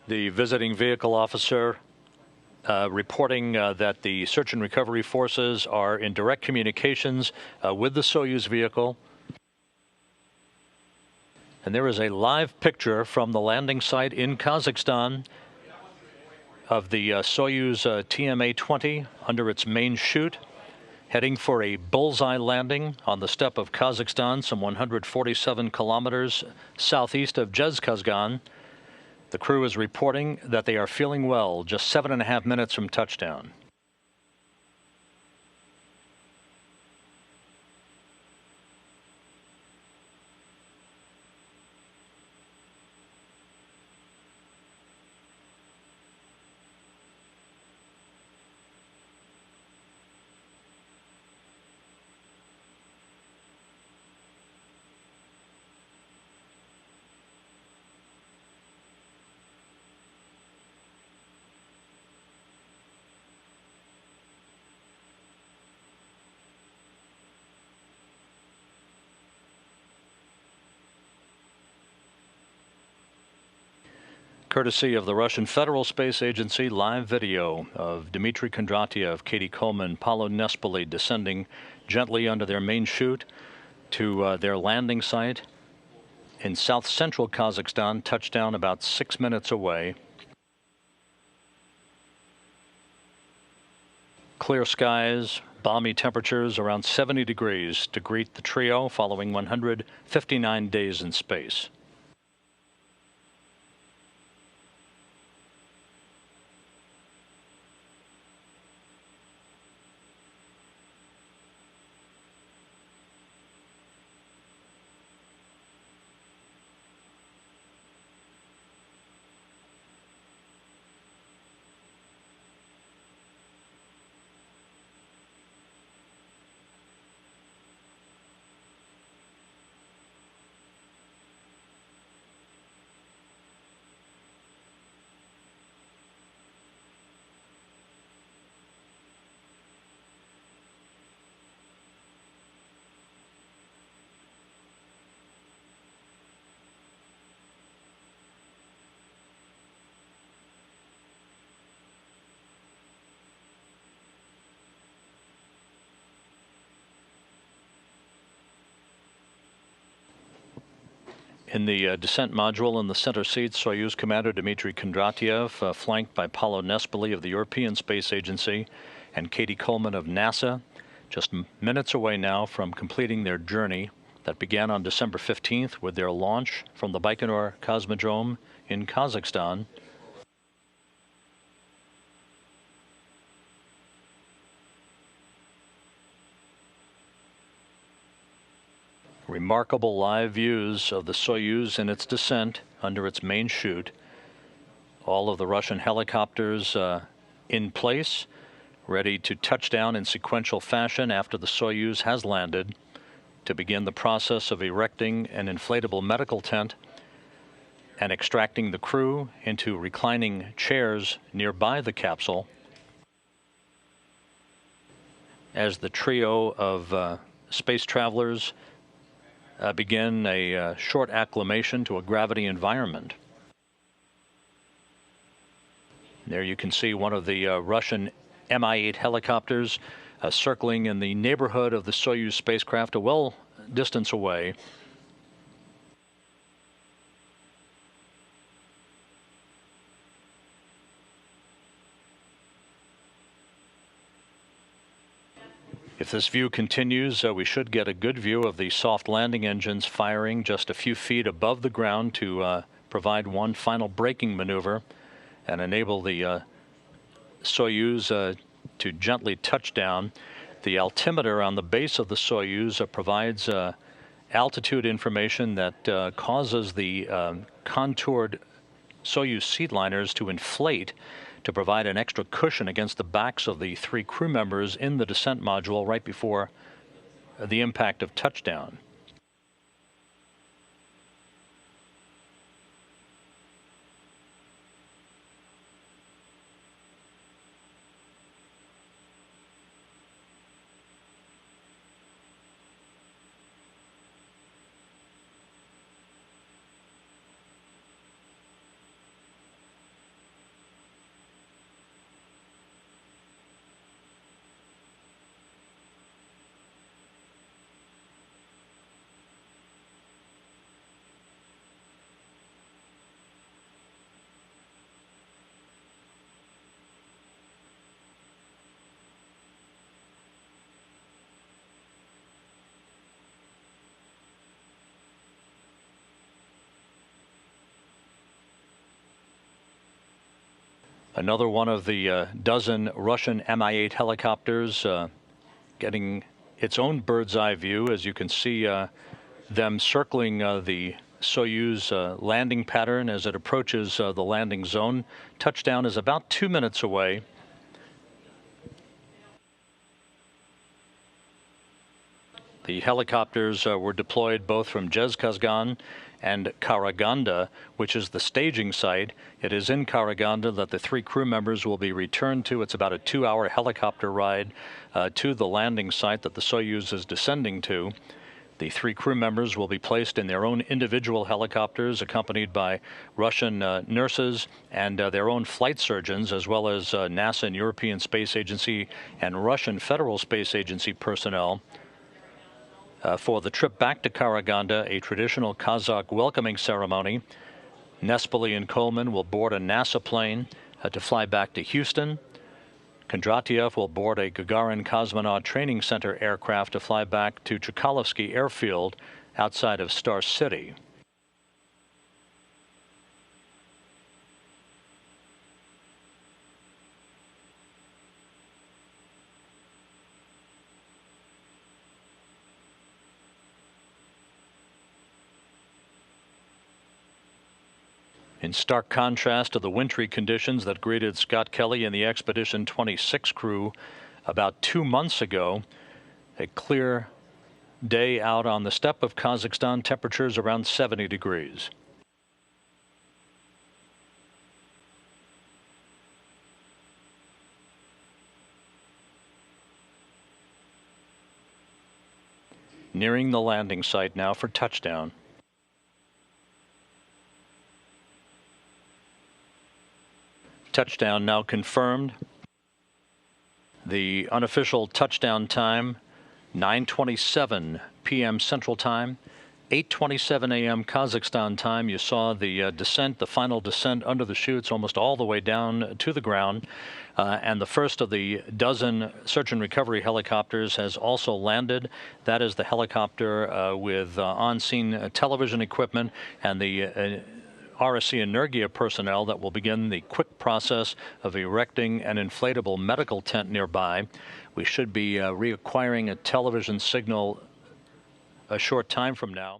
The visiting vehicle officer reporting that the search and recovery forces are in direct communications with the Soyuz vehicle. And there is a live picture from the landing site in Kazakhstan of the Soyuz TMA-20 under its main chute, heading for a bullseye landing on the steppe of Kazakhstan, some 147 kilometers southeast of Zhezkazgan. The crew is reporting that they are feeling well, just 7.5 minutes from touchdown. Courtesy of the Russian Federal Space Agency, live video of Dmitry Kondratyev, Cady Coleman, Paolo Nespoli descending gently under their main chute to their landing site in south-central Kazakhstan, touchdown about 6 minutes away. Clear skies, balmy temperatures around 70 degrees to greet the trio following 159 days in space. In the descent module in the center seat, Soyuz Commander Dmitry Kondratyev, flanked by Paolo Nespoli of the European Space Agency and Cady Coleman of NASA, just minutes away now from completing their journey that began on December 15th with their launch from the Baikonur Cosmodrome in Kazakhstan. Remarkable live views of the Soyuz in its descent under its main chute. All of the Russian helicopters in place, ready to touch down in sequential fashion after the Soyuz has landed, to begin the process of erecting an inflatable medical tent and extracting the crew into reclining chairs nearby the capsule. As the trio of space travelers begin a short acclimation to a gravity environment. There you can see one of the Russian Mi-8 helicopters circling in the neighborhood of the Soyuz spacecraft, a well distance away. If this view continues, we should get a good view of the soft landing engines firing just a few feet above the ground to provide one final braking maneuver and enable the Soyuz to gently touch down. The altimeter on the base of the Soyuz provides altitude information that causes the contoured Soyuz seatliners to inflate to provide an extra cushion against the backs of the 3 crew members in the descent module right before the impact of touchdown. Another one of the dozen Russian Mi-8 helicopters getting its own bird's eye view, as you can see them circling the Soyuz landing pattern as it approaches the landing zone. Touchdown is about 2 minutes away. The helicopters were deployed both from Zhezkazgan and Karaganda, which is the staging site. It is in Karaganda that the 3 crew members will be returned to. It's about a 2-hour helicopter ride to the landing site that the Soyuz is descending to. The 3 crew members will be placed in their own individual helicopters, accompanied by Russian nurses and their own flight surgeons, as well as NASA and European Space Agency and Russian Federal Space Agency personnel. For the trip back to Karaganda, a traditional Kazakh welcoming ceremony. Nespoli and Coleman will board a NASA plane to fly back to Houston. Kondratyev will board a Gagarin Cosmonaut Training Center aircraft to fly back to Chkalovsky Airfield outside of Star City. In stark contrast to the wintry conditions that greeted Scott Kelly and the Expedition 26 crew about 2 months ago, a clear day out on the steppe of Kazakhstan, temperatures around 70 degrees. Nearing the landing site now for touchdown. Touchdown now confirmed. The unofficial touchdown time, 9:27 p.m. Central Time, 8:27 a.m. Kazakhstan time. You saw the descent, the final descent under the chutes, almost all the way down to the ground. And the first of the dozen search and recovery helicopters has also landed. That is the helicopter with on-scene television equipment and the RSC Energia personnel that will begin the quick process of erecting an inflatable medical tent nearby. We should be reacquiring a television signal a short time from now.